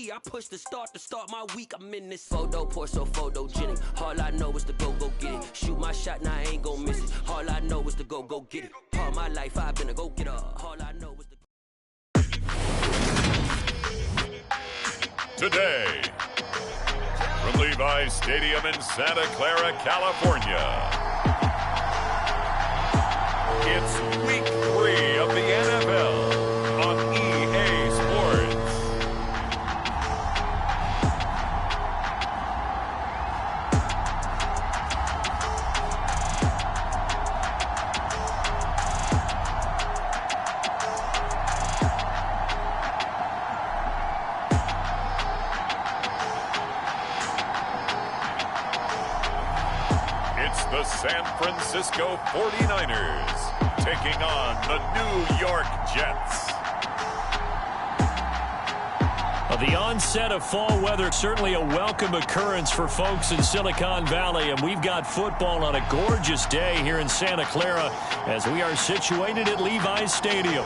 key. I push the start to start my week. I'm in this photo, pour so photogenic. All I know is to go get it. Shoot my shot, now I ain't gon' miss it. All I know is to go get it. All my life I've been a go-getter. All I know is to... Today, from Levi's Stadium in Santa Clara, California, it's Week 3 of the NFL on EA Sports. It's the San Francisco 49ers taking on the New York Jets. The onset of fall weather, certainly a welcome occurrence for folks in Silicon Valley, and we've got football on a gorgeous day here in Santa Clara as we are situated at Levi's Stadium.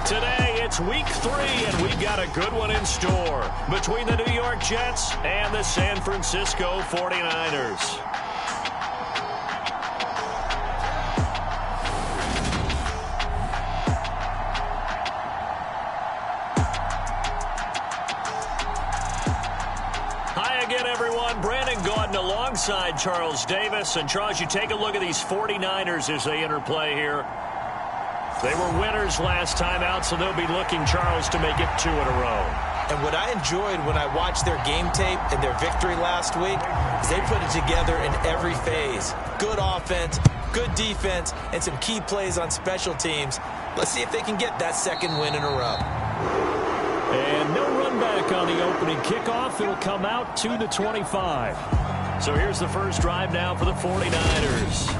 Today, it's Week 3, and we've got a good one in store between the New York Jets and the San Francisco 49ers. Alongside Charles Davis. And Charles, you take a look at these 49ers as they interplay here. They were winners last time out, so they'll be looking, Charles, to make it 2 in a row. And what I enjoyed when I watched their game tape and their victory last week is they put it together in every phase. Good offense, good defense, and some key plays on special teams. Let's see if they can get that second win in a row. And no run back on the opening kickoff. It'll come out to the 25. So here's the first drive now for the 49ers.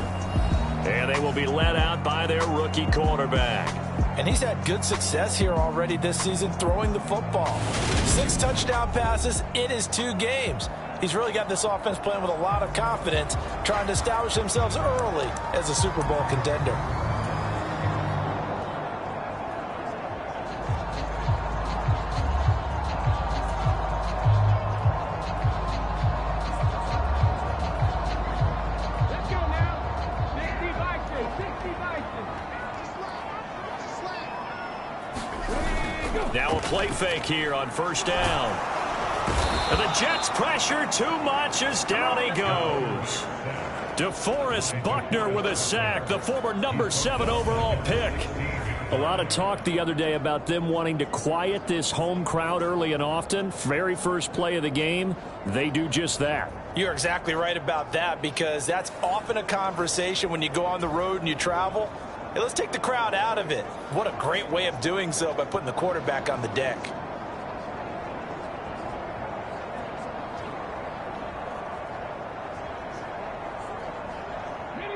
And they will be led out by their rookie quarterback. And he's had good success here already this season throwing the football. 6 touchdown passes in his 2 games. He's really got this offense playing with a lot of confidence, trying to establish themselves early as a Super Bowl contender. Now a play fake here on first down. And the Jets pressure too much as down he goes. DeForest Buckner with a sack, the former number 7 overall pick. A lot of talk the other day about them wanting to quiet this home crowd early and often. Very first play of the game, they do just that. You're exactly right about that, because that's often a conversation when you go on the road and you travel. Hey, let's take the crowd out of it. What a great way of doing so by putting the quarterback on the deck.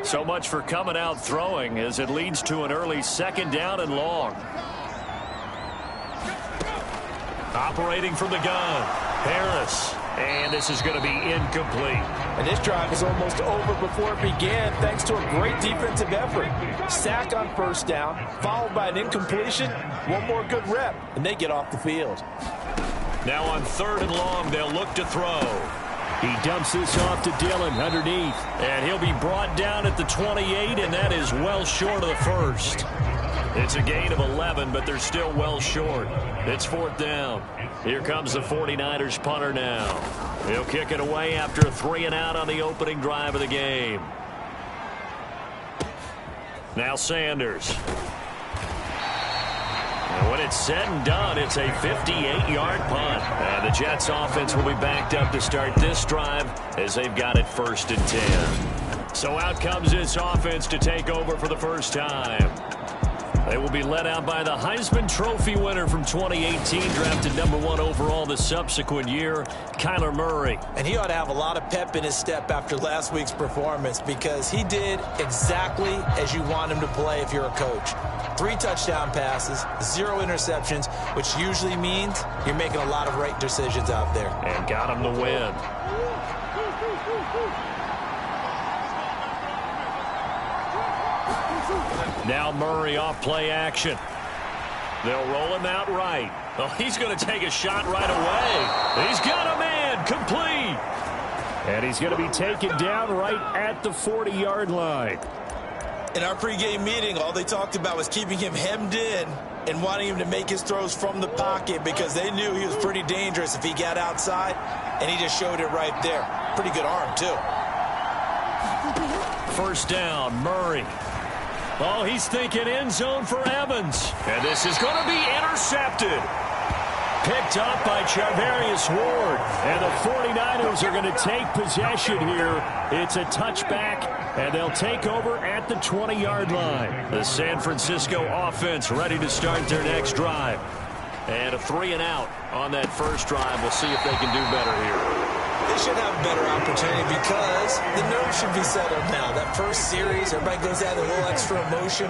So much for coming out throwing as it leads to an early second down and long. Operating from the gun, Harris. And this is going to be incomplete. And this drive is almost over before it began thanks to a great defensive effort. Sack on first down, followed by an incompletion. One more good rep, and they get off the field. Now on 3rd and long, they'll look to throw. He dumps this off to Dillon underneath. And he'll be brought down at the 28, and that is well short of the first. It's a gain of 11, but they're still well short. It's 4th down. Here comes the 49ers punter now. He'll kick it away after a 3 and out on the opening drive of the game. Now Sanders. And when it's said and done, it's a 58-yard punt. And the Jets offense will be backed up to start this drive as they've got it 1st and 10. So out comes this offense to take over for the first time. They will be led out by the Heisman Trophy winner from 2018, drafted number 1 overall the subsequent year, Kyler Murray. And he ought to have a lot of pep in his step after last week's performance, because he did exactly as you want him to play if you're a coach. 3 touchdown passes, 0 interceptions, which usually means you're making a lot of right decisions out there. And got him the win. Now Murray off play action. They'll roll him out right. Well, he's going to take a shot right away. He's got a man, complete. And he's going to be taken down right at the 40-yard line. In our pregame meeting, all they talked about was keeping him hemmed in and wanting him to make his throws from the pocket because they knew he was pretty dangerous if he got outside, and he just showed it right there. Pretty good arm, too. First down, Murray. Oh, he's thinking end zone for Evans. And this is going to be intercepted. Picked up by Charvarius Ward. And the 49ers are going to take possession here. It's a touchback, and they'll take over at the 20-yard line. The San Francisco offense ready to start their next drive. And a 3-and-out on that first drive. We'll see if they can do better here. They should have a better opportunity because the nerves should be settled now. That first series, everybody goes out with a little extra emotion.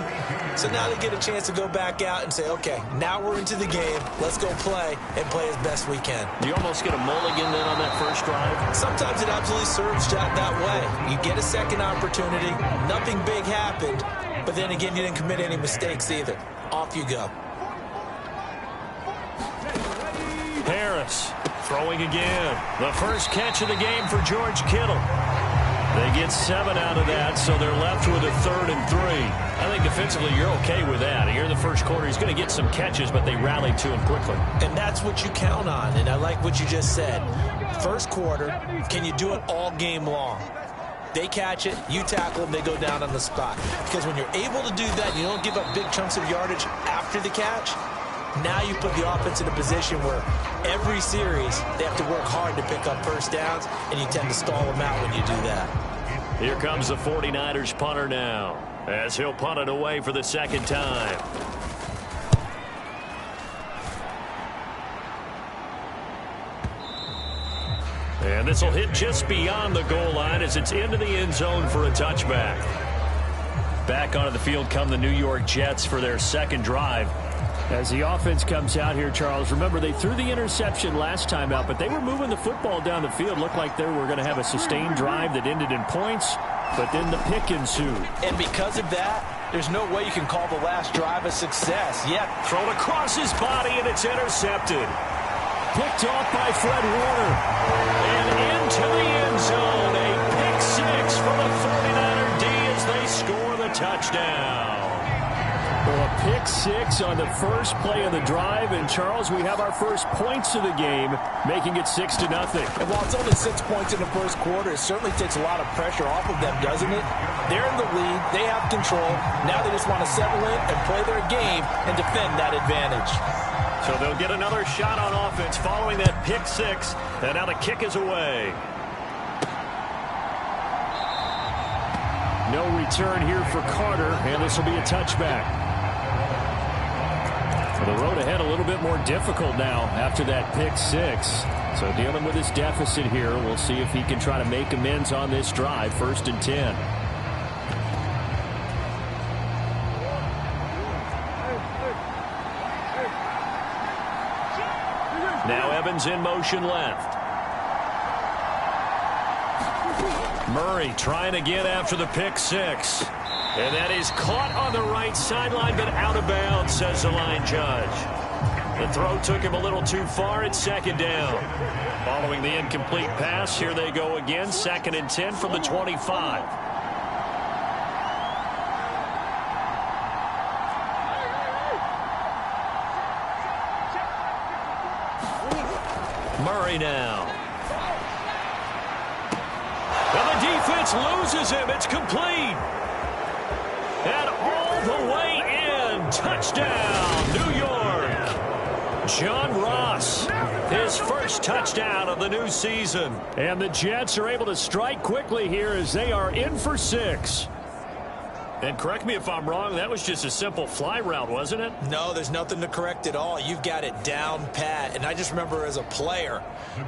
So now they get a chance to go back out and say, okay, now we're into the game. Let's go play and play as best we can. Do you almost get a mulligan then on that first drive? Sometimes it absolutely serves that way. You get a second opportunity. Nothing big happened. But then again, you didn't commit any mistakes either. Off you go. Harris throwing again. The first catch of the game for George Kittle. They get 7 out of that, so they're left with a 3rd and 3. I think defensively you're okay with that. Here in the first quarter, he's going to get some catches, but they rallied to him quickly. And that's what you count on, and I like what you just said. First quarter, can you do it all game long? They catch it, you tackle them, they go down on the spot. Because when you're able to do that, you don't give up big chunks of yardage after the catch. Now you put the offense in a position where every series they have to work hard to pick up first downs, and you tend to stall them out when you do that. Here comes the 49ers punter now, as he'll punt it away for the second time. And this will hit just beyond the goal line as it's into the end zone for a touchback. Back onto the field come the New York Jets for their second drive. As the offense comes out here, Charles, remember they threw the interception last time out, but they were moving the football down the field. Looked like they were going to have a sustained drive that ended in points, but then the pick ensued. And because of that, there's no way you can call the last drive a success. Yet, thrown across his body, and it's intercepted. Picked off by Fred Warner. And into the end zone, a pick six for the 49er D as they score the touchdown. Well, a pick six on the first play of the drive, and Charles, we have our first points of the game, making it 6-0. And while it's only 6 points in the first quarter, it certainly takes a lot of pressure off of them, doesn't it? They're in the lead, they have control. Now they just want to settle in and play their game and defend that advantage. So they'll get another shot on offense following that pick six, and now the kick is away. No return here for Carter, and this will be a touchback. The road ahead a little bit more difficult now after that pick six. So dealing with his deficit here. We'll see if he can try to make amends on this drive. 1st and 10. Now Evans in motion left. Murray trying again after the pick six. And that is caught on the right sideline, but out of bounds, says the line judge. The throw took him a little too far at 2nd down. Following the incomplete pass, here they go again, 2nd and 10 from the 25. Murray now. And the defense loses him. It's complete. And all the way in. Touchdown, New York. John Ross, his first touchdown of the new season. And the Jets are able to strike quickly here as they are in for 6. And correct me if I'm wrong, that was just a simple fly route, wasn't it? No, there's nothing to correct at all. You've got it down pat. And I just remember as a player,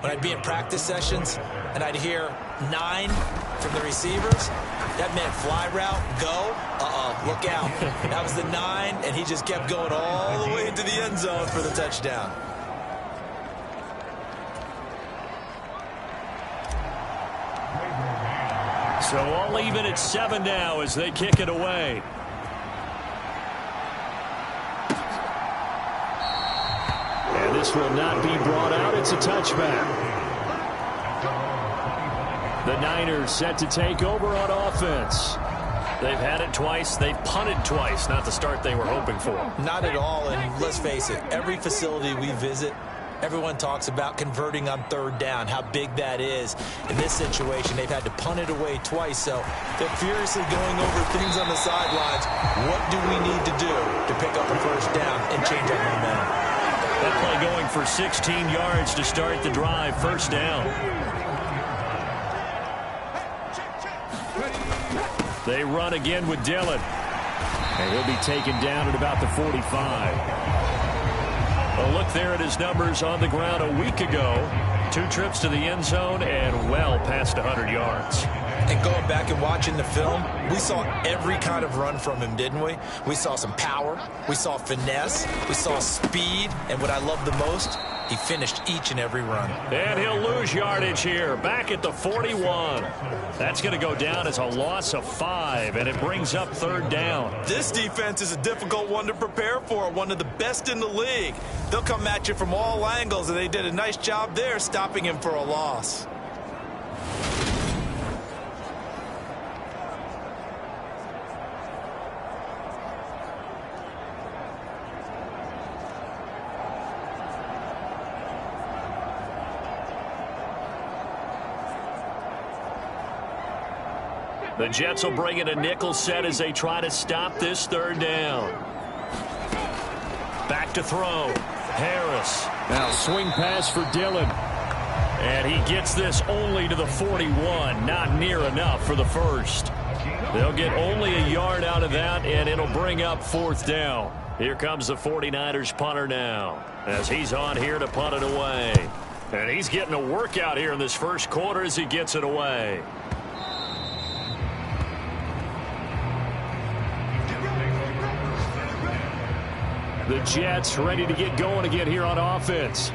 when I'd be in practice sessions and I'd hear 9 from the receivers, that meant fly route, go, look out. That was the 9, and he just kept going all the way into the end zone for the touchdown. So all even at 7 now as they kick it away. And this pass will not be brought out. It's a touchback. The Niners set to take over on offense. They've had it twice. They've punted twice. Not the start they were hoping for. Not at all, and let's face it, every facility we visit, everyone talks about converting on third down, how big that is. In this situation, they've had to punt it away twice, so they're furiously going over things on the sidelines. What do we need to do to pick up a first down and change our momentum? That play going for 16 yards to start the drive. First down. They run again with Dillon. And he'll be taken down at about the 45. A look there at his numbers on the ground a week ago. 2 trips to the end zone and well past 100 yards. And going back and watching the film, we saw every kind of run from him, didn't we? We saw some power, we saw finesse, we saw speed, and what I love the most, he finished each and every run. And he'll lose yardage here, back at the 41. That's going to go down as a loss of 5, and it brings up third down. This defense is a difficult one to prepare for, one of the best in the league. They'll come at you from all angles, and they did a nice job there stopping him for a loss. The Jets will bring in a nickel set as they try to stop this third down. Back to throw. Harris. Now swing pass for Dillon. And he gets this only to the 41. Not near enough for the first. They'll get only a yard out of that, and it'll bring up fourth down. Here comes the 49ers punter now, as he's on here to punt it away. And he's getting a workout here in this first quarter as he gets it away. The Jets ready to get going again here on offense.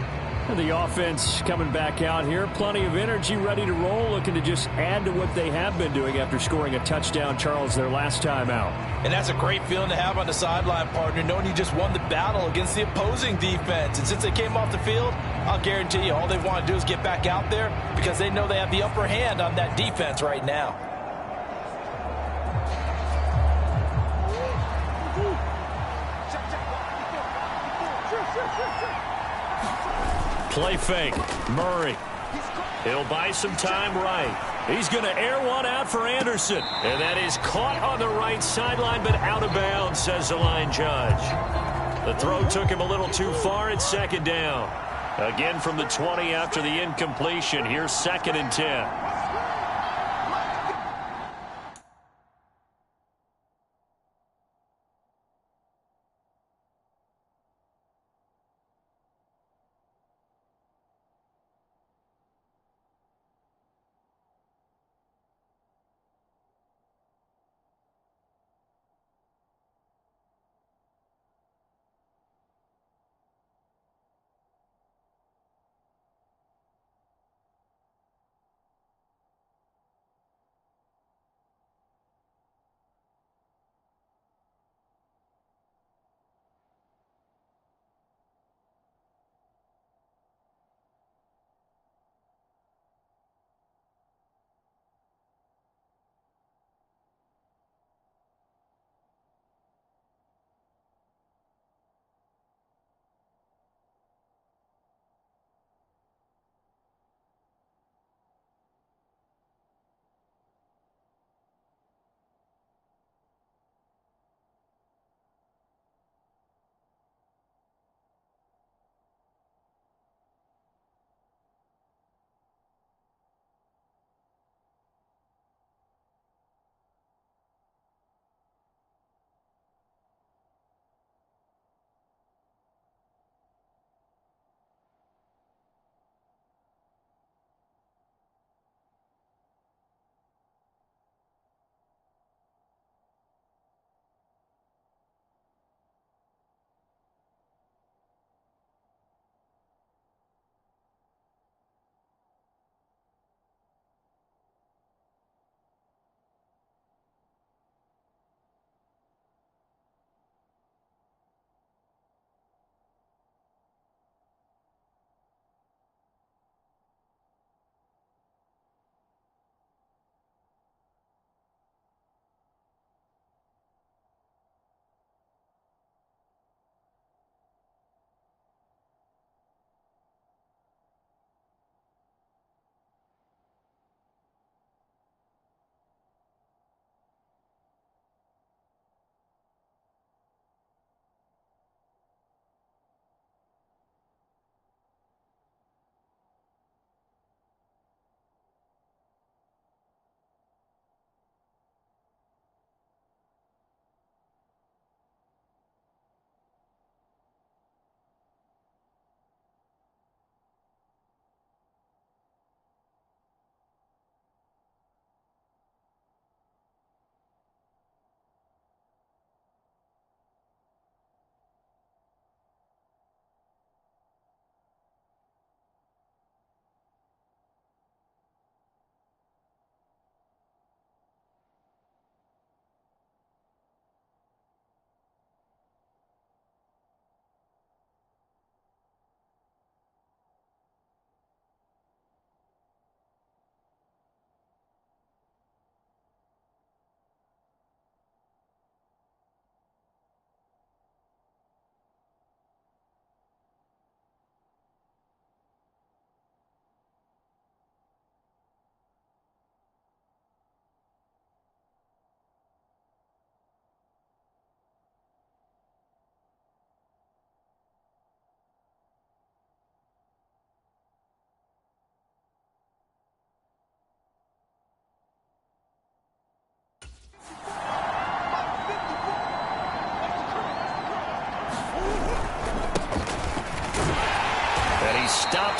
And the offense coming back out here. Plenty of energy, ready to roll, looking to just add to what they have been doing after scoring a touchdown, Charles, their last time out. And that's a great feeling to have on the sideline, partner, knowing you just won the battle against the opposing defense. And since they came off the field, I'll guarantee you all they want to do is get back out there because they know they have the upper hand on that defense right now. Play fake. Murray. He'll buy some time right. He's going to air one out for Anderson. And that is caught on the right sideline, but out of bounds, says the line judge. The throw took him a little too far. It's second down. Again from the 20 after the incompletion. Here's 2nd and 10.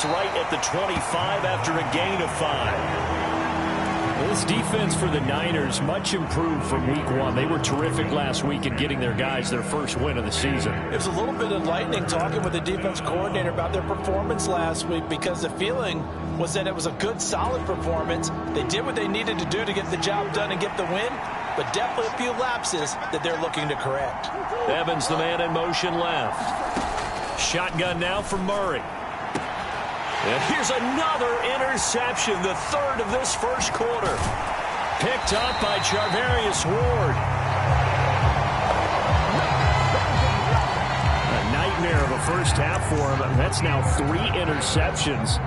stopped right at the 25 after a gain of 5. This defense for the Niners much improved from week 1. They were terrific last week in getting their guys their first win of the season. It was a little bit enlightening talking with the defense coordinator about their performance last week because the feeling was that it was a good, solid performance. They did what they needed to do to get the job done and get the win, but definitely a few lapses that they're looking to correct. Evans, the man in motion left. Shotgun now from Murray. And here's another interception, the third of this first quarter. Picked up by Charvarius Ward. A nightmare of a first half for him. That's now 3 interceptions.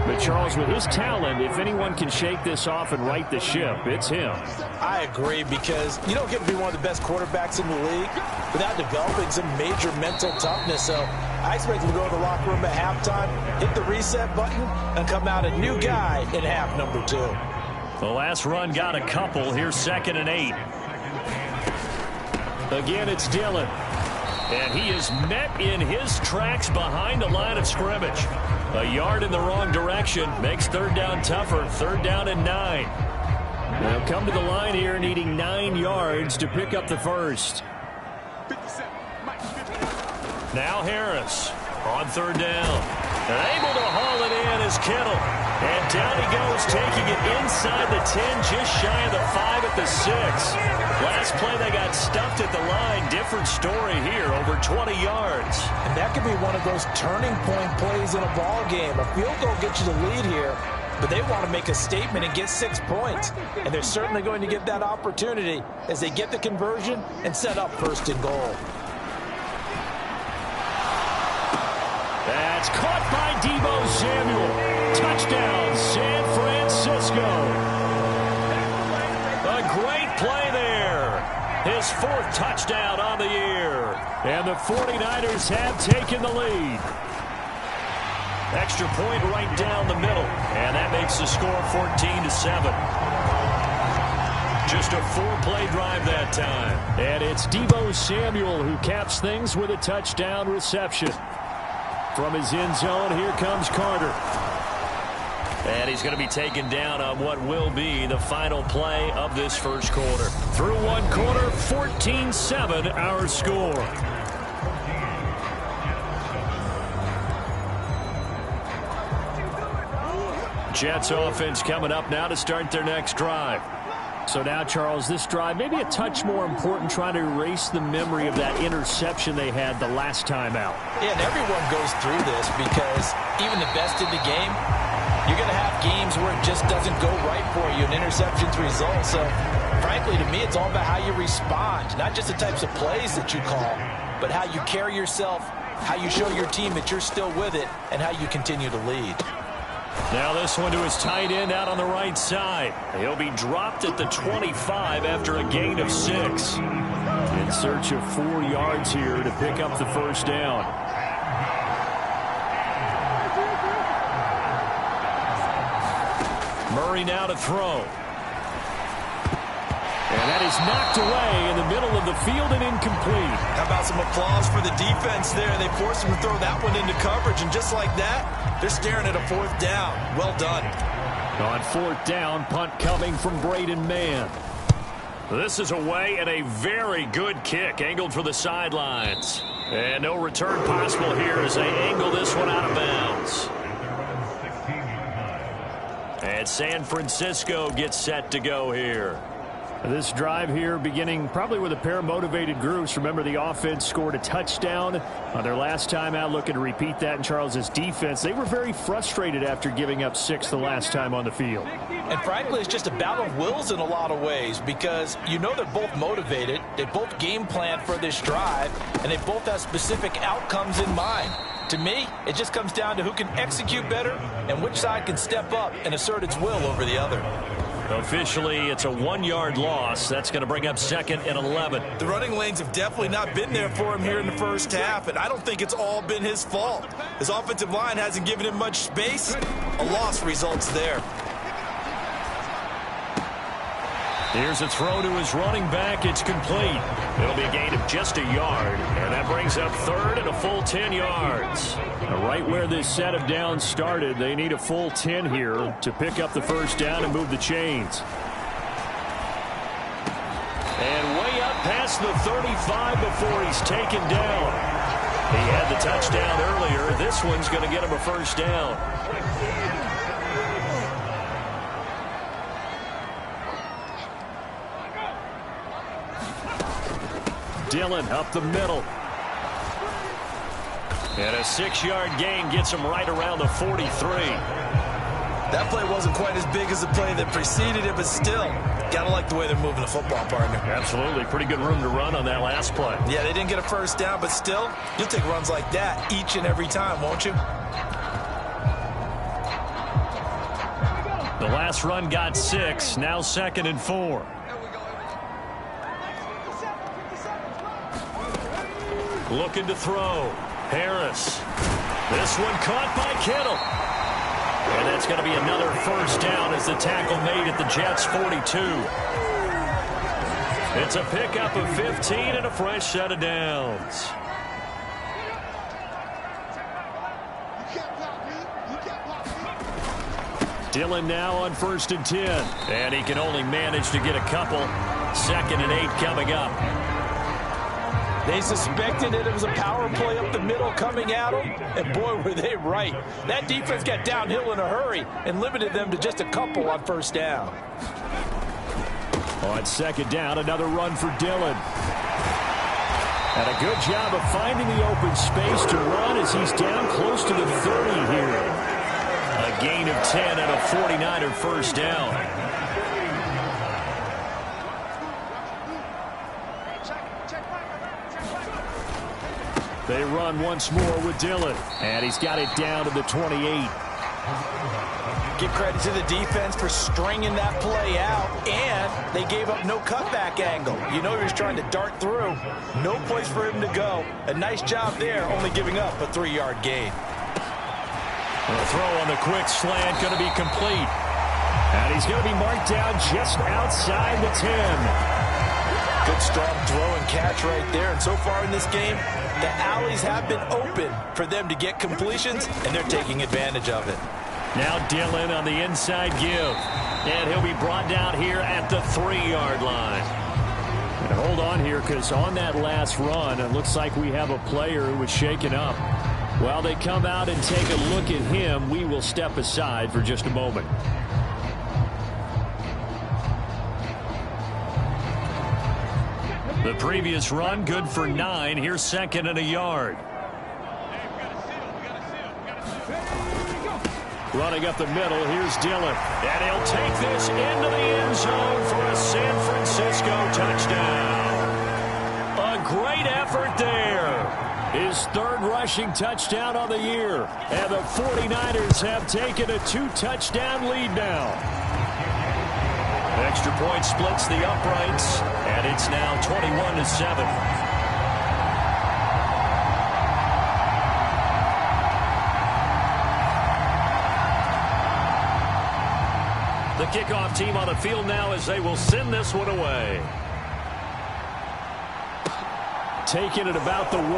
But Charles, with his talent, if anyone can shake this off and right the ship, it's him. I agree, because you don't get to be one of the best quarterbacks in the league without developing some major mental toughness. So I expect him to go to the locker room at halftime, hit the reset button, and come out a new guy in half number 2. The last run got a couple. Here's 2nd and 8. Again, it's Dillon. And he is met in his tracks behind the line of scrimmage. A yard in the wrong direction makes 3rd down tougher. 3rd down and 9. They'll come to the line here needing 9 yards to pick up the first. Now Harris on 3rd down. And able to haul it in is Kittle. And down he goes, taking it inside the 10, just shy of the 5 at the 6. Last play they got stuffed at the line. Different story here, over 20 yards. And that could be one of those turning point plays in a ball game. A field goal gets you the lead here, but they want to make a statement and get 6 points. And they're certainly going to get that opportunity as they get the conversion and set up 1st and goal. That's caught by Deebo Samuel. Touchdown, San Francisco. A great play there. His 4th touchdown on the year. And the 49ers have taken the lead. Extra point right down the middle. And that makes the score 14-7. Just a 4-play drive that time. And it's Deebo Samuel who caps things with a touchdown reception. From his end zone, here comes Carter. And he's going to be taken down on what will be the final play of this first quarter. Through 1 quarter, 14-7 our score. Jets offense coming up now to start their next drive. So now, Charles, this drive maybe a touch more important, trying to erase the memory of that interception they had the last time out. Yeah, and everyone goes through this because even the best in the game, you're going to have games where it just doesn't go right for you, and interceptions result. So, frankly, to me, it's all about how you respond, not just the types of plays that you call, but how you carry yourself, how you show your team that you're still with it, and how you continue to lead. Now this one to his tight end out on the right side. He'll be dropped at the 25 after a gain of 6. In search of 4 yards here to pick up the first down. Murray now to throw. And that is knocked away in the middle of the field and incomplete. How about some applause for the defense there? They forced him to throw that one into coverage, and just like that, they're staring at a 4th down. Well done. On 4th down, punt coming from Braden Mann. This is away and a very good kick, angled for the sidelines. And no return possible here as they angle this one out of bounds. And San Francisco gets set to go here. This drive here beginning probably with a pair of motivated groups. Remember, the offense scored a touchdown on their last time out, looking to repeat that in Charles's defense. They were very frustrated after giving up 6 the last time on the field. And frankly, it's just a battle of wills in a lot of ways, because you know they're both motivated, they both game plan for this drive, and they both have specific outcomes in mind. To me, it just comes down to who can execute better and which side can step up and assert its will over the other. Officially, it's a 1-yard loss. That's going to bring up 2nd and 11. The running lanes have definitely not been there for him here in the first half, and I don't think it's all been his fault. His offensive line hasn't given him much space. A loss results there. Here's a throw to his running back. It's complete. It'll be a gain of just a yard, and that brings up third and a full 10 yards. Right where this set of downs started, they need a full 10 here to pick up the first down and move the chains. And way up past the 35 before he's taken down. He had the touchdown earlier. This one's going to get him a first down. Dillon up the middle. And a 6-yard gain gets him right around the 43. That play wasn't quite as big as the play that preceded it, but still, gotta like the way they're moving the football, partner. Absolutely. Pretty good room to run on that last play. Yeah, they didn't get a first down, but still, you'll take runs like that each and every time, won't you? The last run got 6. Now 2nd and 4. Looking to throw. Harris. This one caught by Kittle. And that's going to be another first down as the tackle made at the Jets' 42. It's a pickup of 15 and a fresh set of downs. Dillon now on 1st and 10. And he can only manage to get a couple. 2nd and 8 coming up. They suspected that it was a power play up the middle coming at them, and boy, were they right. That defense got downhill in a hurry and limited them to just a couple on first down. On 2nd down, another run for Dillon. And a good job of finding the open space to run as he's down close to the 30 here. A gain of 10 and a 49er first down. They run once more with Dillon. And he's got it down to the 28. Give credit to the defense for stringing that play out, and they gave up no cutback angle. You know he was trying to dart through. No place for him to go. A nice job there, only giving up a 3-yard gain. The throw on the quick slant going to be complete. And he's going to be marked down just outside the 10. Good strong throw and catch right there. And so far in this game, the alleys have been open for them to get completions, and they're taking advantage of it. Now Dillon on the inside give. And he'll be brought down here at the 3-yard line. And hold on here, because on that last run, it looks like we have a player who was shaken up. While they come out and take a look at him, we will step aside for just a moment. The previous run, good for 9. Here's 2nd and a yard. Running up the middle, here's Dillon. And he'll take this into the end zone for a San Francisco touchdown. A great effort there. His 3rd rushing touchdown on the year. And the 49ers have taken a 2-touchdown lead now. Extra point splits the uprights, and it's now 21-7. The kickoff team on the field now as they will send this one away. Taking it about the 1.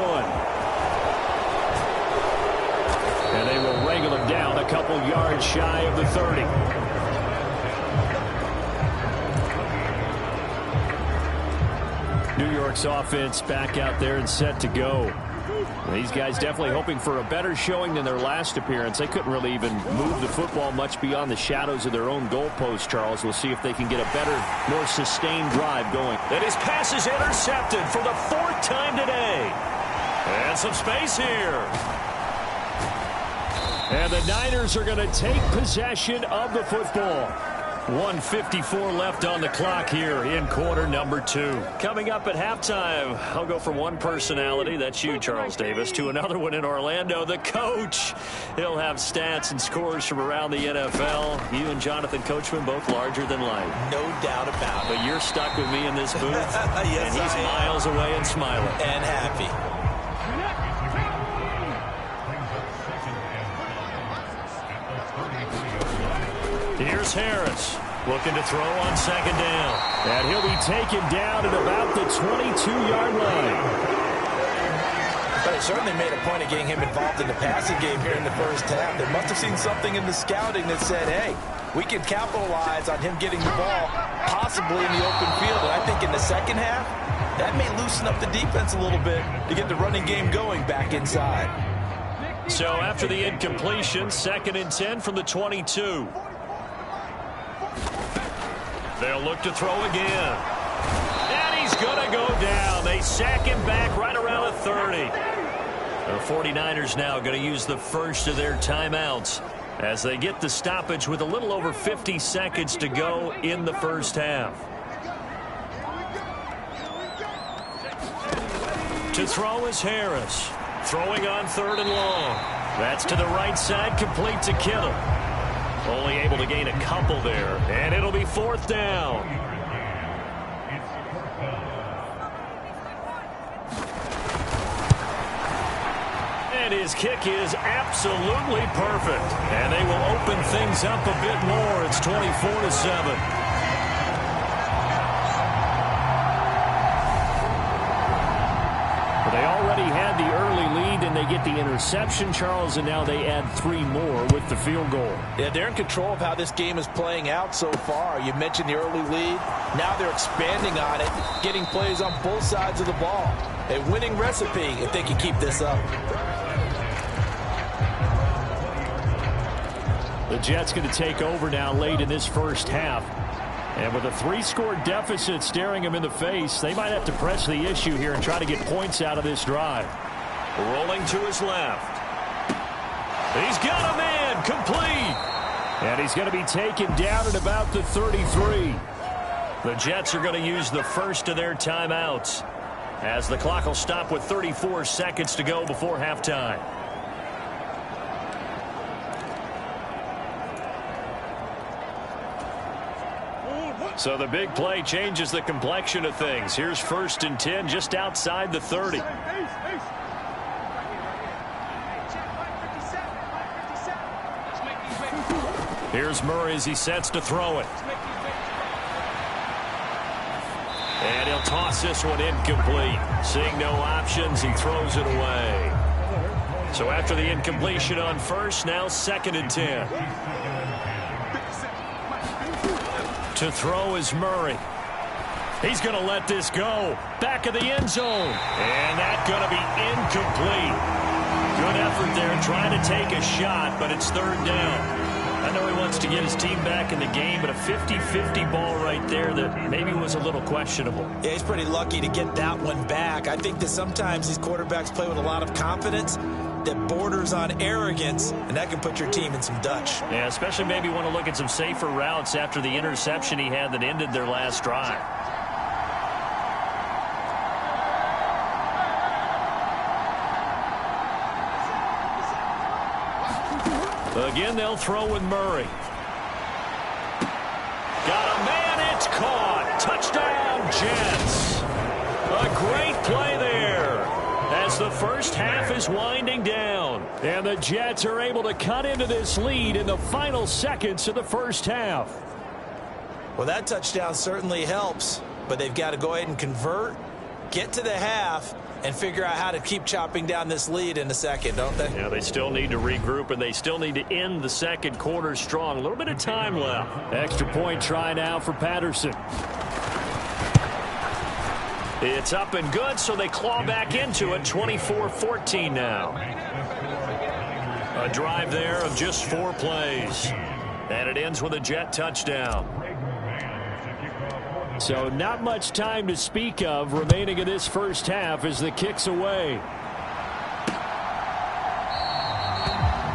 And they will wrangle him down a couple yards shy of the 30. New York's offense back out there and set to go. These guys definitely hoping for a better showing than their last appearance. They couldn't really even move the football much beyond the shadows of their own goalpost, Charles. We'll see if they can get a better, more sustained drive going. And his pass is intercepted for the 4th time today. And some space here. And the Niners are going to take possession of the football. 1:54 left on the clock here in quarter number 2. Coming up at halftime, I'll go from one personality, that's you, Charles Davis, to another one in Orlando, the coach. He'll have stats and scores from around the NFL. You and Jonathan Coachman both larger than life. No doubt about it. But you're stuck with me in this booth, yes, and he's miles away and smiling. And happy. Here's Harris. Looking to throw on second down. And he'll be taken down at about the 22-yard line. But they certainly made a point of getting him involved in the passing game here in the first half. They must have seen something in the scouting that said, hey, we can capitalize on him getting the ball possibly in the open field. And I think in the second half, that may loosen up the defense a little bit to get the running game going back inside. So after the incompletion, 2nd and 10 from the 22. They'll look to throw again. And he's going to go down. They sack him back right around the 30. The 49ers now going to use the first of their timeouts as they get the stoppage with a little over 50 seconds to go in the first half. To throw is Harris. Throwing on 3rd and long. That's to the right side, complete to Kittle. Only able to gain a couple there, and it'll be 4th down. And his kick is absolutely perfect. And they will open things up a bit more. It's 24-7. They already had the early lead, and they get the interception, Charles, and now they add 3 more with the field goal. Yeah, they're in control of how this game is playing out so far. You mentioned the early lead. Now they're expanding on it, getting plays on both sides of the ball. A winning recipe if they can keep this up. The Jets going to take over now late in this first half. And with a 3-score deficit staring them in the face, they might have to press the issue here and try to get points out of this drive. Rolling to his left. He's got a man, complete. And he's going to be taken down at about the 33. The Jets are going to use the first of their timeouts as the clock will stop with 34 seconds to go before halftime. So the big play changes the complexion of things. Here's 1st and 10 just outside the 30. Here's Murray as he sets to throw it. And he'll toss this one incomplete. Seeing no options, he throws it away. So after the incompletion on first, now 2nd and 10. To throw is Murray. He's going to let this go. Back of the end zone. And that's going to be incomplete. Good effort there trying to take a shot, but it's 3rd down. I know he wants to get his team back in the game, but a 50-50 ball right there that maybe was a little questionable. Yeah, he's pretty lucky to get that one back. I think that sometimes these quarterbacks play with a lot of confidence that borders on arrogance, and that can put your team in some Dutch. Yeah, especially maybe want to look at some safer routes after the interception he had that ended their last drive. Again, they'll throw with Murray. Got a man, it's caught. Touchdown, Jets. A great play there as the first half is winding down. And the Jets are able to cut into this lead in the final seconds of the first half. Well, that touchdown certainly helps, but they've got to go ahead and convert, get to the half, and figure out how to keep chopping down this lead in a second, don't they? Yeah, they still need to regroup, and they still need to end the second quarter strong. A little bit of time left. Extra point try now for Patterson. It's up and good, so they claw back into it. 24-14 now. A drive there of just 4 plays. And it ends with a Jet touchdown. So not much time to speak of remaining in this first half as the kick's away.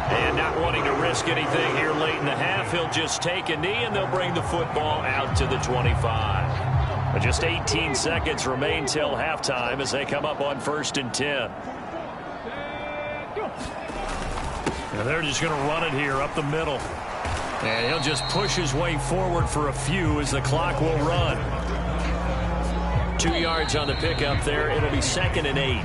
And not wanting to risk anything here late in the half, he'll just take a knee and they'll bring the football out to the 25. But just 18 seconds remain till halftime as they come up on 1st and 10. And they're just going to run it here up the middle. And he'll just push his way forward for a few as the clock will run. 2 yards on the pickup there. It'll be 2nd and 8.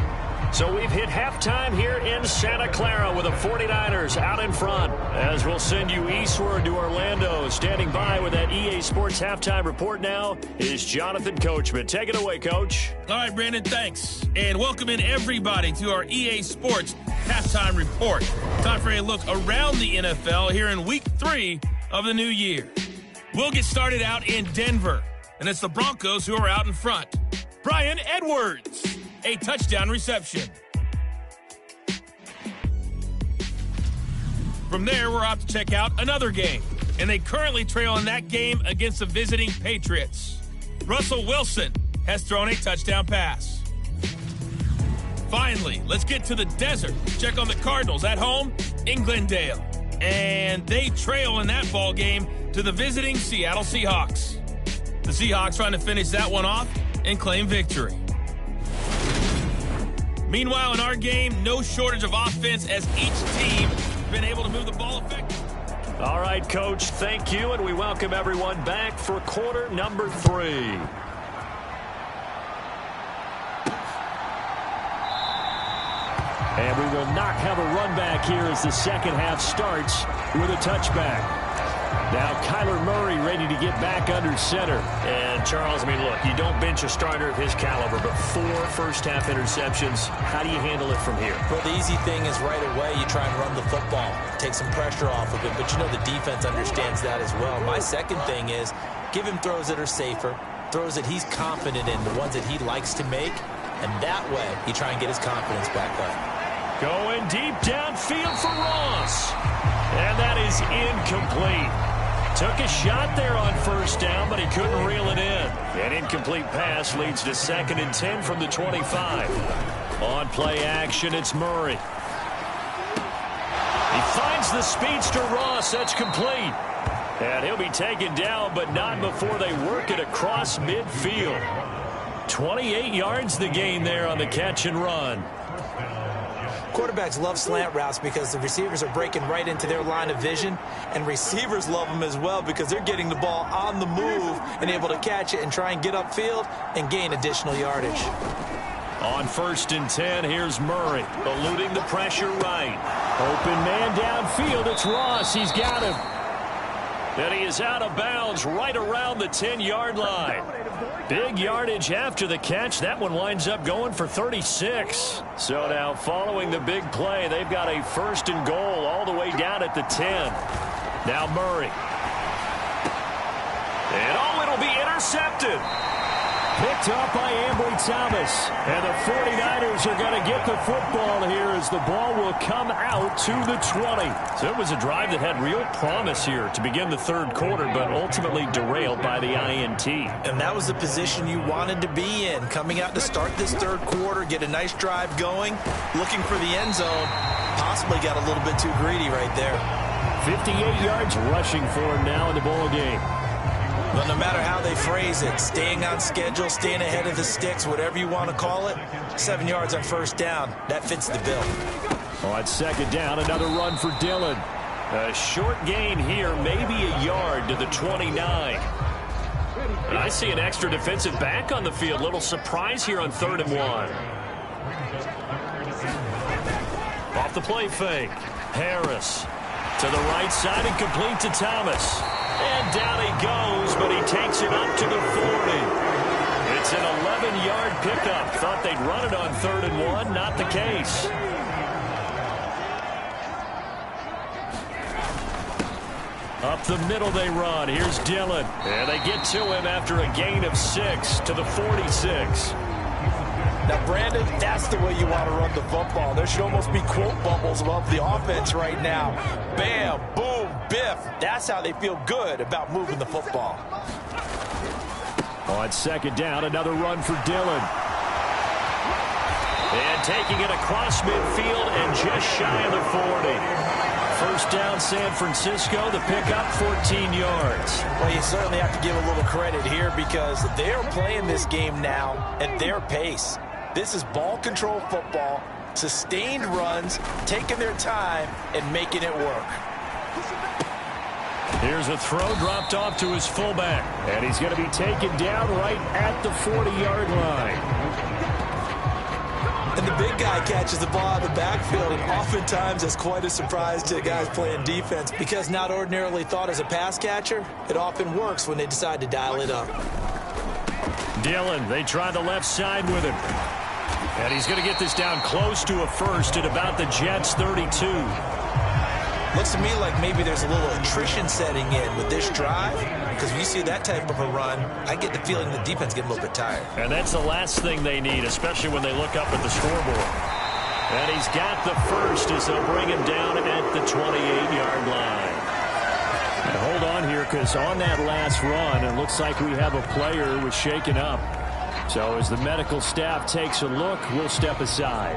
So we've hit halftime here in Santa Clara with the 49ers out in front. As we'll send you eastward to Orlando. Standing by with that EA Sports halftime report now is Jonathan Coachman. Take it away, Coach. All right, Brandon, thanks. And welcome in everybody to our EA Sports halftime report. Time for a look around the NFL here in week 3 of the new year. We'll get started out in Denver, and it's the Broncos who are out in front. Bryan Edwards, a touchdown reception. From there, we're off to check out another game, and they currently trail in that game against the visiting Patriots. Russell Wilson has thrown a touchdown pass. Finally, let's get to the desert. Check on the Cardinals at home in Glendale. And they trail in that ball game to the visiting Seattle Seahawks. The Seahawks trying to finish that one off and claim victory. Meanwhile, in our game, no shortage of offense as each team has been able to move the ball effectively. All right, Coach, thank you, and we welcome everyone back for quarter number 3. And we will not have a run back here as the second half starts with a touchback. Now Kyler Murray ready to get back under center. And Charles, I mean, look, you don't bench a starter of his caliber, but 4 first-half interceptions. How do you handle it from here? Well, the easy thing is right away you try and run the football, take some pressure off of it, but you know the defense understands that as well. My second thing is give him throws that are safer, throws that he's confident in, the ones that he likes to make, and that way you try and get his confidence back up. Going deep downfield for Ross. And that is incomplete. Took a shot there on first down, but he couldn't reel it in. An incomplete pass leads to 2nd and 10 from the 25. On play action, it's Murray. He finds the speedster Ross. That's complete. And he'll be taken down, but not before they work it across midfield. 28 yards the gain there on the catch and run. Quarterbacks love slant routes because the receivers are breaking right into their line of vision, and receivers love them as well because they're getting the ball on the move and able to catch it and try and get upfield and gain additional yardage. On 1st and 10, here's Murray, eluding the pressure right. Open man downfield, it's Ross, he's got him. And he is out of bounds right around the 10-yard line. Big yardage after the catch. That one winds up going for 36. So now following the big play, they've got a 1st and goal all the way down at the 10. Now Murray. And it'll be intercepted. Picked up by Ambry Thomas. And the 49ers are going to get the football here as the ball will come out to the 20. So it was a drive that had real promise here to begin the 3rd quarter, but ultimately derailed by the INT. And that was the position you wanted to be in. Coming out to start this 3rd quarter, get a nice drive going, looking for the end zone. Possibly got a little bit too greedy right there. 58 yards rushing for him now in the ball game. But no matter how they phrase it, staying on schedule, staying ahead of the sticks, whatever you want to call it, 7 yards on 1st down, that fits the bill. On 2nd down, another run for Dillon. A short gain here, maybe a yard to the 29. And I see an extra defensive back on the field. Little surprise here on 3rd and 1. Off the play fake. Harris to the right side and complete to Thomas. And down he goes, but he takes it up to the 40. It's an 11-yard pickup. Thought they'd run it on 3rd and 1. Not the case. Up the middle they run. Here's Dillon. And they get to him after a gain of 6 to the 46. Now, Brandon, that's the way you want to run the football. There should almost be quote bubbles above the offense right now. Bam, boom, biff. That's how they feel good about moving the football. On 2nd down, another run for Dillon. And taking it across midfield and just shy of the 40. 1st down, San Francisco. The pickup, 14 yards. Well, you certainly have to give a little credit here because they're playing this game now at their pace. This is ball control football, sustained runs, taking their time, and making it work. Here's a throw dropped off to his fullback. And he's going to be taken down right at the 40-yard line. And the big guy catches the ball out of the backfield, and oftentimes it's quite a surprise to guys playing defense because not ordinarily thought as a pass catcher, it often works when they decide to dial it up. Dillon, they try the left side with him. And he's going to get this down close to a first at about the Jets' 32. Looks to me like maybe there's a little attrition setting in with this drive, because when you see that type of a run, I get the feeling the defense getting a little bit tired. And that's the last thing they need, especially when they look up at the scoreboard. And he's got the first as they'll bring him down at the 28-yard line. And hold on here, because on that last run, it looks like we have a player who was shaken up. So as the medical staff takes a look, we'll step aside.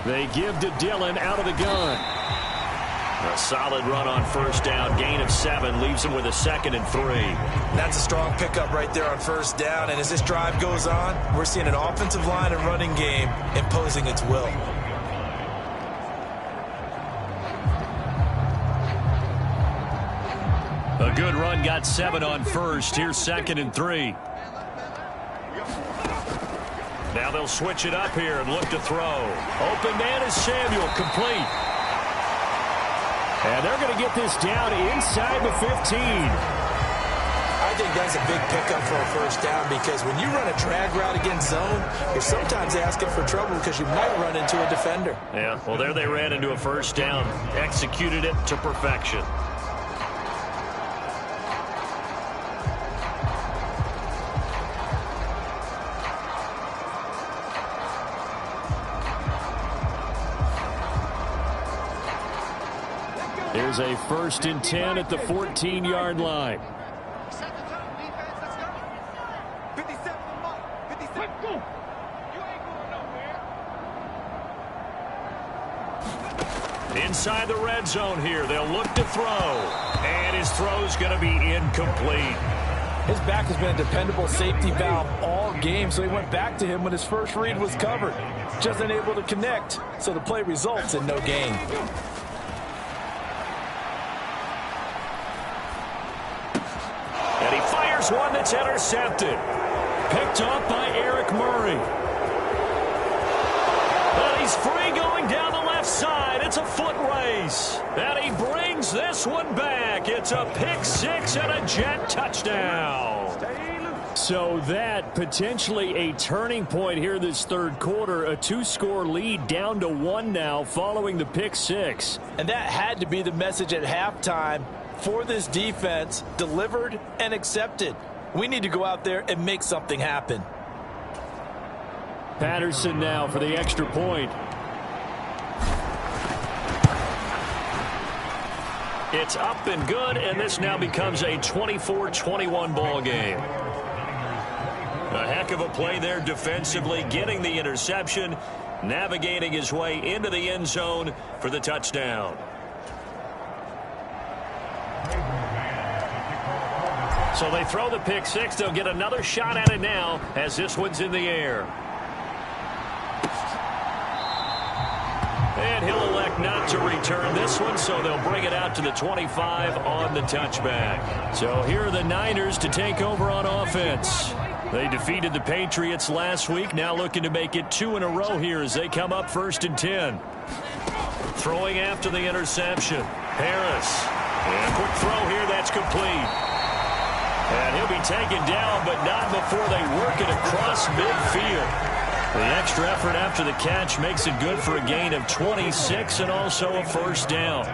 They give to Dillon out of the gun. A solid run on first down. Gain of 7 leaves him with a 2nd and 3. That's a strong pickup right there on first down. And as this drive goes on, we're seeing an offensive line and running game imposing its will. A good run got 7 on first. Here's 2nd and 3. Now they'll switch it up here and look to throw. Open man is Samuel, complete. And they're going to get this down inside the 15. I think that's a big pickup for a first down, because when you run a drag route against zone, you're sometimes asking for trouble because you might run into a defender. Yeah, well, there they ran into a first down. Executed it to perfection. Here's a 1st and 10 at the 14-yard line. Inside the red zone here, they'll look to throw. And his throw's going to be incomplete. His back has been a dependable safety valve all game, so he went back to him when his first read was covered. Just unable to connect, so the play results in no gain. And he fires one that's intercepted. Picked off by Eric Murray. But he's free going down the left side. It's a foot race. And he brings this one back. It's a pick 6 and a Jet touchdown. So that potentially a turning point here this third quarter. A 2-score lead down to 1 now following the pick 6. And that had to be the message at halftime for this defense, delivered and accepted. We need to go out there and make something happen. Patterson now for the extra point. It's up and good, and this now becomes a 24-21 ball game. A heck of a play there defensively, getting the interception, navigating his way into the end zone for the touchdown. So they throw the pick 6. They'll get another shot at it now as this one's in the air. And he'll elect not to return this one, so they'll bring it out to the 25 on the touchback. So here are the Niners to take over on offense. They defeated the Patriots last week, now looking to make it 2 in a row here as they come up 1st and 10. Throwing after the interception. Harris. And a quick throw here, that's complete. And he'll be taken down, but not before they work it across midfield. The extra effort after the catch makes it good for a gain of 26 and also a first down.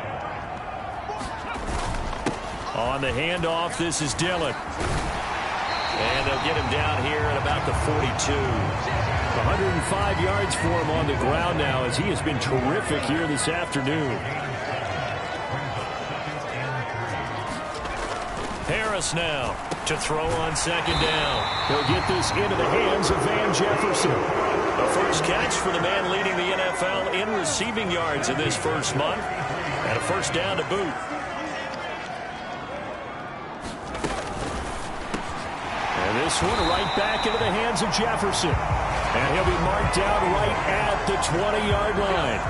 On the handoff, this is Dillon. And they'll get him down here at about the 42. 105 yards for him on the ground now as he has been terrific here this afternoon. Harris now to throw on 2nd down. He'll get this into the hands of Van Jefferson. The first catch for the man leading the NFL in receiving yards in this first month. And a first down to boot. And this one right back into the hands of Jefferson. And he'll be marked down right at the 20-yard line.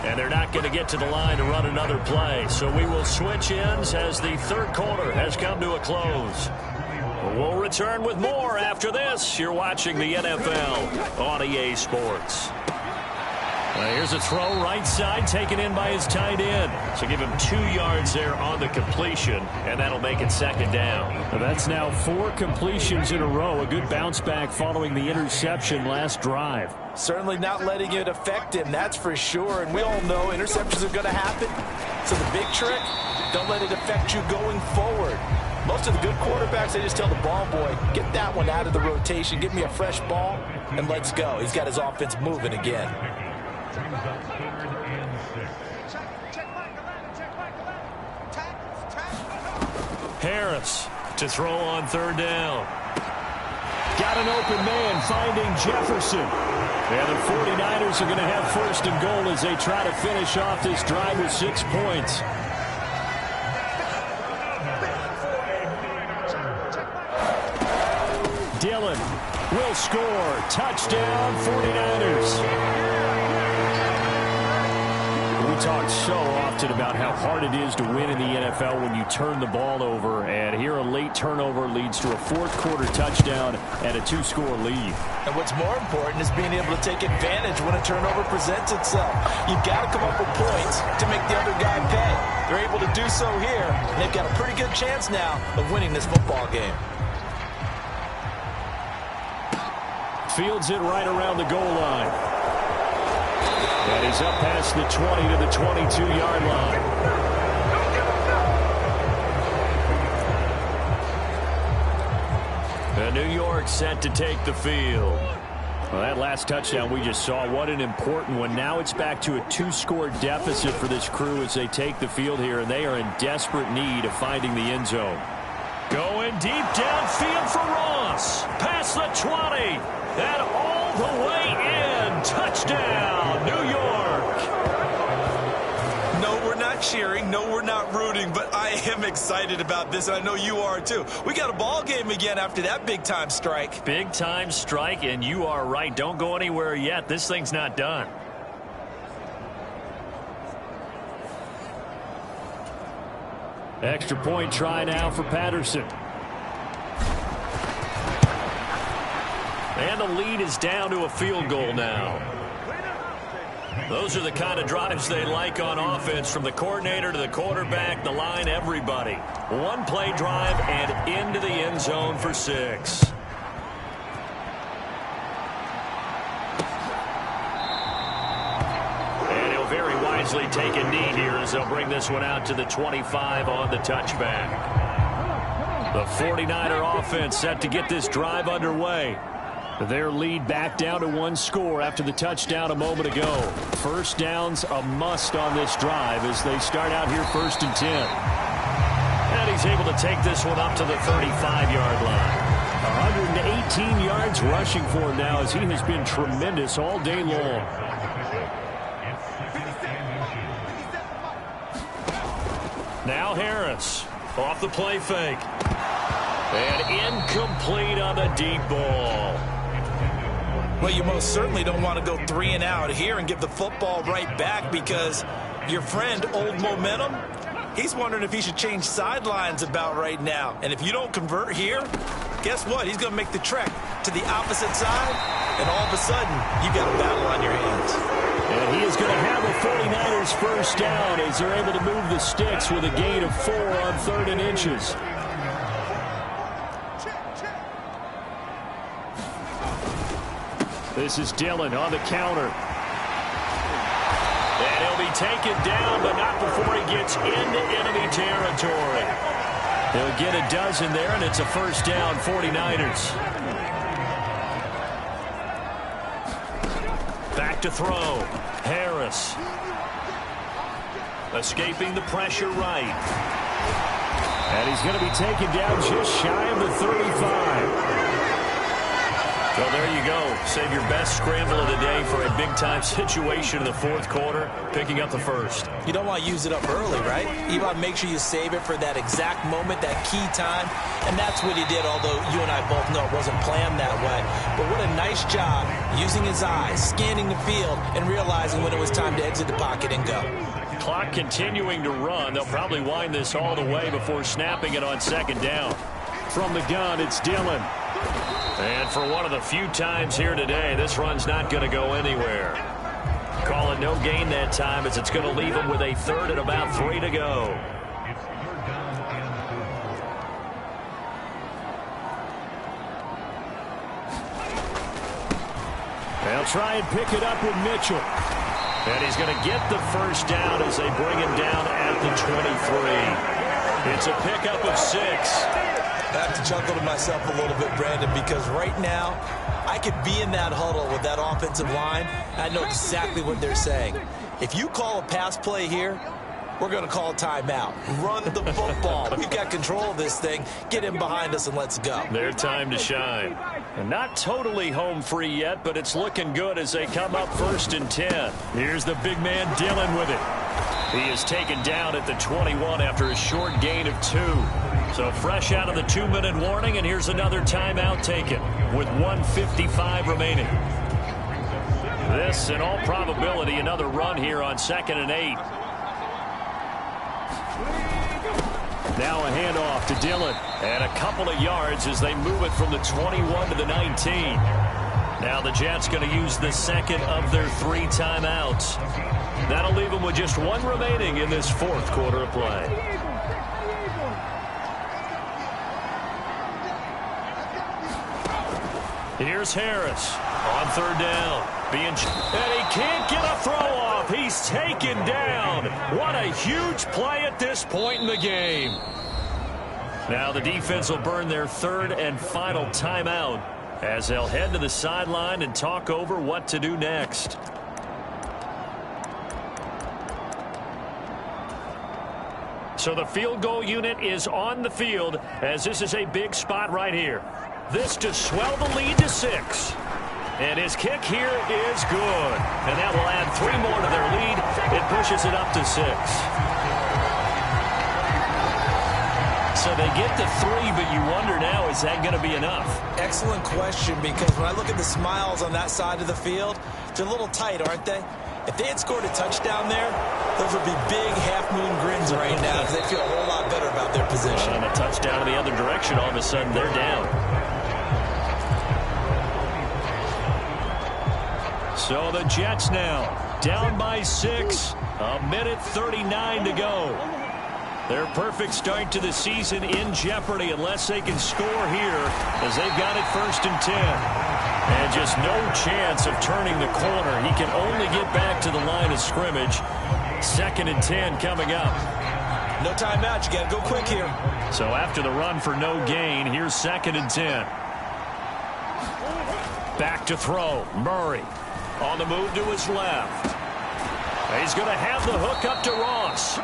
And they're not going to get to the line to run another play. So we will switch ends as the third quarter has come to a close. We'll return with more after this. You're watching the NFL on EA Sports. Here's a throw right side taken in by his tight end. So give him 2 yards there on the completion, and that'll make it second down. Well, that's now 4 completions in a row. A good bounce back following the interception last drive. Certainly not letting it affect him, that's for sure. And we all know interceptions are going to happen. So the big trick, don't let it affect you going forward. Most of the good quarterbacks, they just tell the ball boy, get that one out of the rotation, give me a fresh ball, and let's go. He's got his offense moving again. Harris to throw on third down. Got an open man finding Jefferson. And the 49ers are going to have first and goal as they try to finish off this drive with 6 points. Dillon will score. Touchdown, 49ers. We talk so often about how hard it is to win in the NFL when you turn the ball over. And here a late turnover leads to a fourth quarter touchdown and a 2-score lead. And what's more important is being able to take advantage when a turnover presents itself. You've got to come up with points to make the other guy pay. They're able to do so here, and they've got a pretty good chance now of winning this football game. Fields it right around the goal line. And he's up past the 20 to the 22-yard line. And New York set to take the field. Well, that last touchdown we just saw, what an important one. Now it's back to a 2-score deficit for this crew as they take the field here, and they are in desperate need of finding the end zone. Going deep downfield for Ross. Past the 20. And all the way in. Touchdown, New York. No, we're not cheering. No, we're not rooting. But I am excited about this, and I know you are too. We got a ball game again after that big-time strike. Big-time strike, and you are right. Don't go anywhere yet. This thing's not done. Extra point try now for Patterson. And the lead is down to a field goal now. Those are the kind of drives they like on offense, from the coordinator to the quarterback, the line, everybody. One-play drive and into the end zone for 6. And he'll very wisely take a knee here as they'll bring this one out to the 25 on the touchback. The 49er offense set to get this drive underway. Their lead back down to 1 score after the touchdown a moment ago. First down's a must on this drive as they start out here 1st and 10. And he's able to take this one up to the 35-yard line. 118 yards rushing for him now as he has been tremendous all day long. Now Harris off the play fake. And incomplete on the deep ball. Well, you most certainly don't want to go 3 and out here and give the football right back, because your friend, Old Momentum, he's wondering if he should change sidelines about right now. And if you don't convert here, guess what? He's going to make the trek to the opposite side, and all of a sudden, you got a battle on your hands. And he is going to have a 49ers first down as they're able to move the sticks with a gain of 4 on 3rd and inches. This is Dillon on the counter. And he'll be taken down, but not before he gets into enemy territory. He'll get a dozen there, and it's a first down, 49ers. Back to throw. Harris. Escaping the pressure right. And he's going to be taken down just shy of the 35. Well, there you go. Save your best scramble of the day for a big-time situation in the fourth quarter, picking up the first. You don't want to use it up early, right? You want to make sure you save it for that exact moment, that key time, and that's what he did, although you and I both know it wasn't planned that way. But what a nice job using his eyes, scanning the field, and realizing when it was time to exit the pocket and go. Clock continuing to run. They'll probably wind this all the way before snapping it on second down. From the gun, it's Dillon. And for one of the few times here today, this run's not going to go anywhere. Call it no gain that time, as it's going to leave him with a third and about 3 to go. They'll try and pick it up with Mitchell. And he's going to get the first down as they bring him down at the 23. It's a pickup of 6. I have to chuckle to myself a little bit, Brandon, because right now I could be in that huddle with that offensive line. I know exactly what they're saying. If you call a pass play here, we're going to call a timeout. Run the football. We've got control of this thing. Get him behind us and let's go. Their time to shine. And not totally home free yet, but it's looking good as they come up 1st and 10. Here's the big man Dillon with it. He is taken down at the 21 after a short gain of 2. So fresh out of the 2-minute warning, and here's another timeout taken with 1:55 remaining. This, in all probability, another run here on 2nd and 8. Now a handoff to Dillon. And a couple of yards as they move it from the 21 to the 19. Now the Jets going to use the second of their 3 timeouts. That'll leave them with just 1 remaining in this fourth quarter of play. Here's Harris on 3rd down. And he can't get a throw off. He's taken down. What a huge play at this point in the game. Now the defense will burn their 3rd and final timeout as they'll head to the sideline and talk over what to do next. So the field goal unit is on the field as this is a big spot right here. This to swell the lead to 6. And his kick here is good. And that will add 3 more to their lead. It pushes it up to 6. So they get to 3, but you wonder now, is that going to be enough? Excellent question, because when I look at the smiles on that side of the field, they're a little tight, aren't they? If they had scored a touchdown there, those would be big half-moon grins right now because they feel a whole lot better about their position. And a touchdown in the other direction, all of a sudden they're down. So the Jets now down by 6. 1:39 to go. Their perfect start to the season in jeopardy unless they can score here as they've got it 1st and 10. And just no chance of turning the corner. He can only get back to the line of scrimmage. 2nd and 10 coming up. No timeout. You got to go quick here. So after the run for no gain, here's 2nd and 10. Back to throw. Murray on the move to his left. He's going to have the hook up to Ross.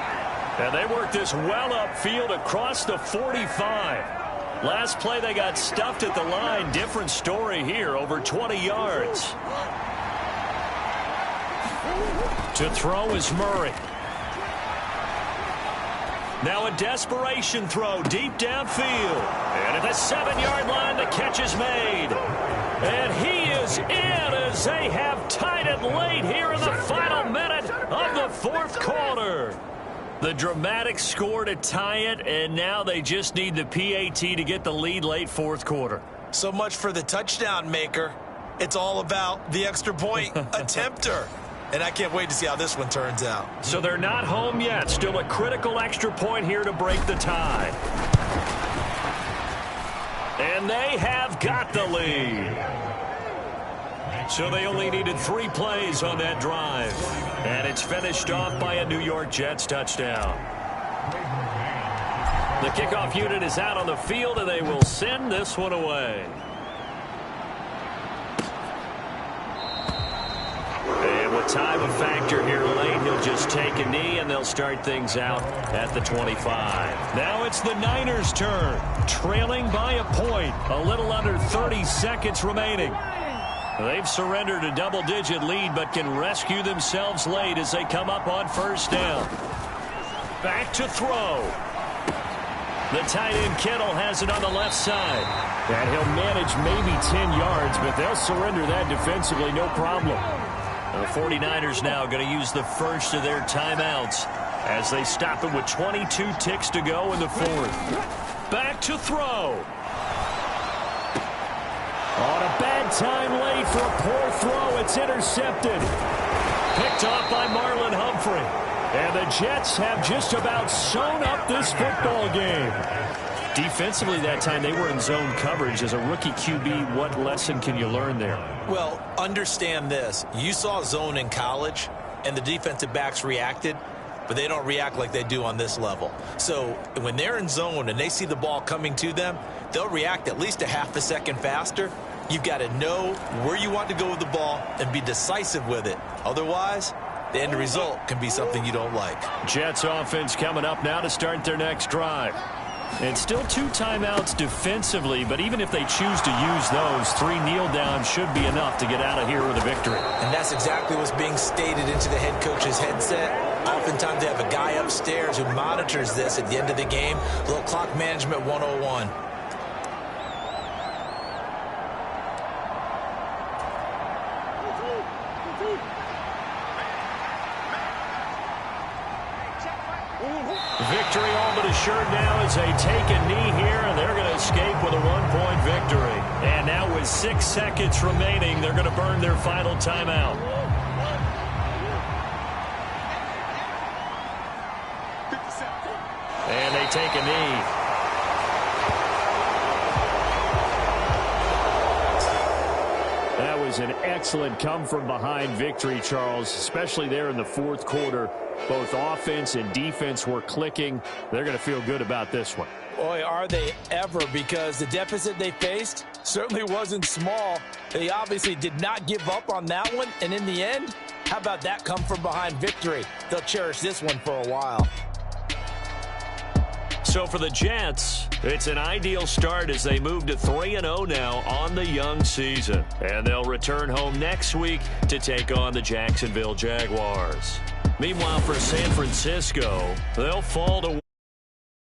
And they work this well upfield across the 45. Last play they got stuffed at the line. Different story here, over 20 yards. To throw is Murray. Now a desperation throw deep downfield. And at the 7-yard line, the catch is made. And he is in as they have tied it late here in the final minute of the fourth quarter. The dramatic score to tie it, and now they just need the PAT to get the lead late fourth quarter. So much for the touchdown maker. It's all about the extra point attempter. And I can't wait to see how this one turns out. So they're not home yet. Still a critical extra point here to break the tie. And they have got the lead. So they only needed 3 plays on that drive. And it's finished off by a New York Jets touchdown. The kickoff unit is out on the field, and they will send this one away. And with Time a factor here late. He'll just take a knee, and they'll start things out at the 25. Now it's the Niners' turn, trailing by a point. A little under 30 seconds remaining. They've surrendered a double-digit lead, but can rescue themselves late as they come up on first down. Back to throw. The tight end Kittle has it on the left side. And he'll manage maybe 10 yards, but they'll surrender that defensively, no problem. The 49ers now going to use the first of their timeouts as they stop it with 22 ticks to go in the fourth. Back to throw. On a bad time late for a poor throw. It's intercepted. Picked off by Marlon Humphrey. And the Jets have just about sewn up this football game. Defensively that time, they were in zone coverage. As a rookie QB, what lesson can you learn there? Well, understand this. You saw zone in college, and the defensive backs reacted, but they don't react like they do on this level. So when they're in zone and they see the ball coming to them, they'll react at least a half a second faster. You've got to know where you want to go with the ball and be decisive with it. Otherwise, the end result can be something you don't like. Jets offense coming up now to start their next drive. And still 2 timeouts defensively, but even if they choose to use those, 3 kneel downs should be enough to get out of here with a victory. And that's exactly what's being stated into the head coach's headset. Oftentimes they have a guy upstairs who monitors this at the end of the game. A little clock management 101. Victory all but assured now as they take a knee here, and they're going to escape with a 1-point victory. And now with 6 seconds remaining, they're going to burn their final timeout. And they take a knee. That was an excellent come-from-behind victory, Charles, especially there in the fourth quarter. Both offense and defense were clicking. They're going to feel good about this one. Boy, are they ever, because the deficit they faced certainly wasn't small. They obviously did not give up on that one, and in the end, how about that come-from-behind victory? They'll cherish this one for a while. So for the Jets, it's an ideal start as they move to 3-0 now on the young season. And they'll return home next week to take on the Jacksonville Jaguars. Meanwhile, for San Francisco, they'll fall to